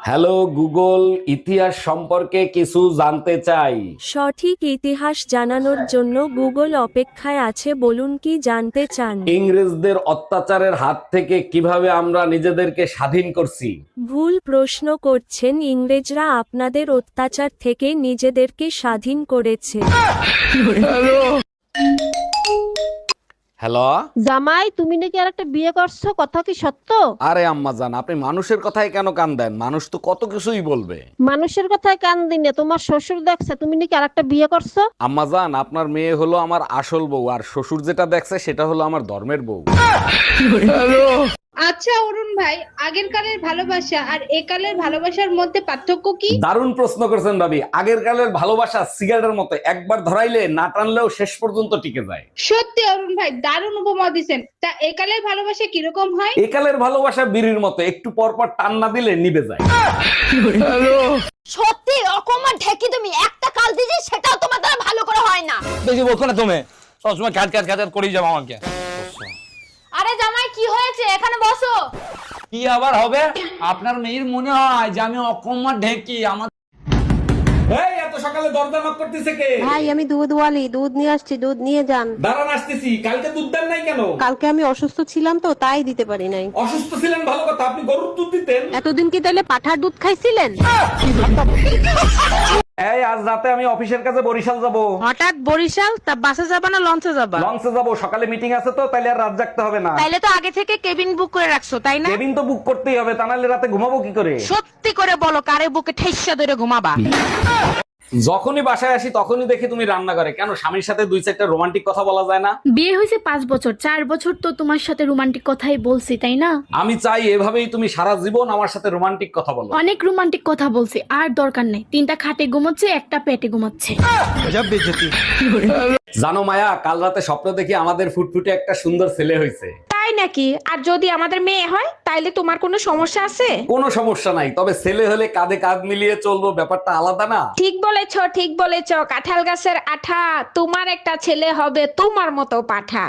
Hello Google, ইতিহাস সম্পর্কে কিছু জানতে চাই। সঠিক ইতিহাস জানানোর জন্য গুগল অপেক্ষায় আছে, বলুন কি জানতে চান। ইংরেজদের অত্যাচারের হাত থেকে কিভাবে আমরা নিজেদেরকে স্বাধীন করছি। ভুল প্রশ্ন করছেন, ইংরেজরা আপনাদের অত্যাচার থেকে নিজেদেরকে স্বাধীন করেছে। হ্যালো। জামাই, তুমি নাকি আর একটা বিয়ে করছো, কথা কি সত্য? আরে আম্মা জান, আপনি মানুষের কথায় কেন কান দেন? মানুষ তো কত কিছুই বলবে। মানুষের কথায় কান দিনে তোমার শ্বশুর দেখছে তুমি নাকি আর একটা বিয়ে করছো। আম্মা জান, আপনার মেয়ে হলো আমার আসল বউ, আর শ্বশুর যেটা দেখছে সেটা হলো আমার ধর্মের বউ। আচ্ছা অরুণ ভাই, আগের কালের ভালোবাসা আর একালের ভালোবাসার মধ্যে পার্থক্য কি? দারুণ প্রশ্ন করেছেন ভাবি। আগের কালের ভালোবাসা সিগারেটের মতো, একবার ধরাইলে না টানলেও শেষ পর্যন্ত টিকে যায়। সত্যি অরুণ ভাই, দারুণ উপমা দিছেন। তা একালের ভালোবাসা কিরকম হয়? একালের ভালোবাসা বিড়ির মতো, একটু পর পর টান না দিলে নিভে যায়। সত্যি অকমান ঠেকি তুমি একটা কাল দিয়েছি, সেটাও তোমার দ্বারা ভালো করে হয় না। বেশি বলছো না তুমি, সবসময় কাজ কাজ কাজ করেই যাবো আমাকে। আরে জামাই, কি হয়েছে? এখানে বসো। কি আবার হবে? আপনার মেয়ের মনে হয় যে আমি অকম্মা ঢেকি। আমার এই এত সকালে দরজা নক করতেছে কে? ভাই, আমি দুধওয়ালি, দুধ নিয়ে আসছি, দুধ নিয়ে যান। দাঁড়ান আসতেছি। কালকে দুধ দেন নাই কেন? কালকে আমি অসুস্থ ছিলাম তো, তাই দিতে পারি নাই। অসুস্থ ছিলেন ভালো কথা, আপনি গরুর দুধ দিতেন। এতদিন কি তাহলে পাঠার দুধ খাইছিলেন? এই আজ রাতে আমি অফিসের কাছে বরিশাল যাব। হঠাৎ বরিশাল? তা বাসে যাবা না লঞ্চে যাবা? লঞ্চে যাব, সকালে মিটিং আছে তো, তাইলে আর রাত জাগতে হবে না। তাইলে তো আগে থেকে কেবিন বুক করে রাখছো, তাই না? কেবিন তো বুক করতেই হবে, তা নাহলে রাতে ঘুমাবো কি করে? সত্যি করে বলো, কারে বুকে ঠেসা ধরে ঘুমাবা? যখনই বাসায় আসি তখনই দেখি তুমি রান্না করে। কেন, স্বামীর সাথে দুই চারটা রোমান্টিক কথা বলা যায় না? বিয়ে হয়েছে 5 বছর, 4 বছর তো তোমার সাথে রোমান্টিক কথাই বলছি, তাই না? আমি চাই এভাবেই তুমি সারা জীবন আমার সাথে রোমান্টিক কথা বলো। অনেক রোমান্টিক কথা বলছি, আর দরকার নেই। 3টা খাটে ঘুমাচ্ছে, একটা পেটে ঘুমাচ্ছে। জানো মায়া, কাল রাতে স্বপ্ন দেখি আমাদের ফুটফুটে একটা সুন্দর ছেলে হয়েছে। তাই নাকি? আর যদি আমাদের মেয়ে হয় তাইলে তোমার কোনো সমস্যা আছে? কোনো সমস্যা নাই, তবে ছেলে হলে কাঁধে কাঁধ মিলিয়ে চলবো, ব্যাপারটা আলাদা না? ঠিক বলেছ, ঠিক বলেছ। কাঁঠাল গাছের আঠা, তোমার একটা ছেলে হবে তোমার মতো পাঠা।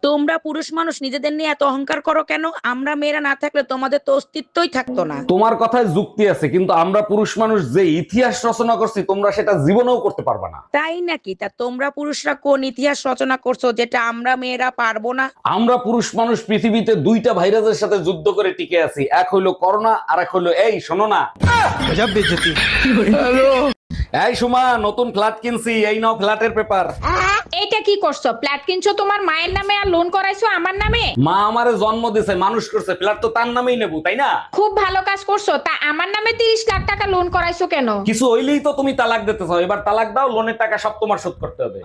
তোমরা পুরুষ মানুষ নিজেদের নিয়ে এত অহংকার করো কেন? আমরা মেয়েরা না থাকলে তোমাদের তো অস্তিত্বই থাকতো না। তোমার কথায় যুক্তি আছে, কিন্তু আমরা পুরুষ মানুষ যে ইতিহাস রচনা করছি তোমরা সেটা জীবনেও করতে পারবে না। তাই নাকি? তা তোমরা পুরুষরা কোন ইতিহাস রচনা করছো যেটা আমরা মেয়েরা পারবো না? আমরা পুরুষ মানুষ পৃথিবীতে 2টা ভাইরাসের সাথে যুদ্ধ করে টিকে আছি। এক হইলো করোনা, আর এক হইলো এই শোনো না। এই সুমা, নতুন ফ্ল্যাট কিনছি, এই নাও ফ্ল্যাটের পেপার। এইটা কি করছো? ফ্ল্যাট কিনছো তোমার মায়ের নামে আর লোন করাইছো আমার নামে? মা আমারে জন্ম দিছে, মানুষ করছে, ফ্ল্যাট তো তার নামেই নেবো, তাই না? খুব ভালো কাজ করছো। তা আমার নামে 30 লাখ টাকা লোন করাইছো কেন? কিছু হইলেই তো তুমি তালাক দিতে চাও। এবার তালাক দাও, লোনের টাকা সব তোমার শোধ করতে হবে।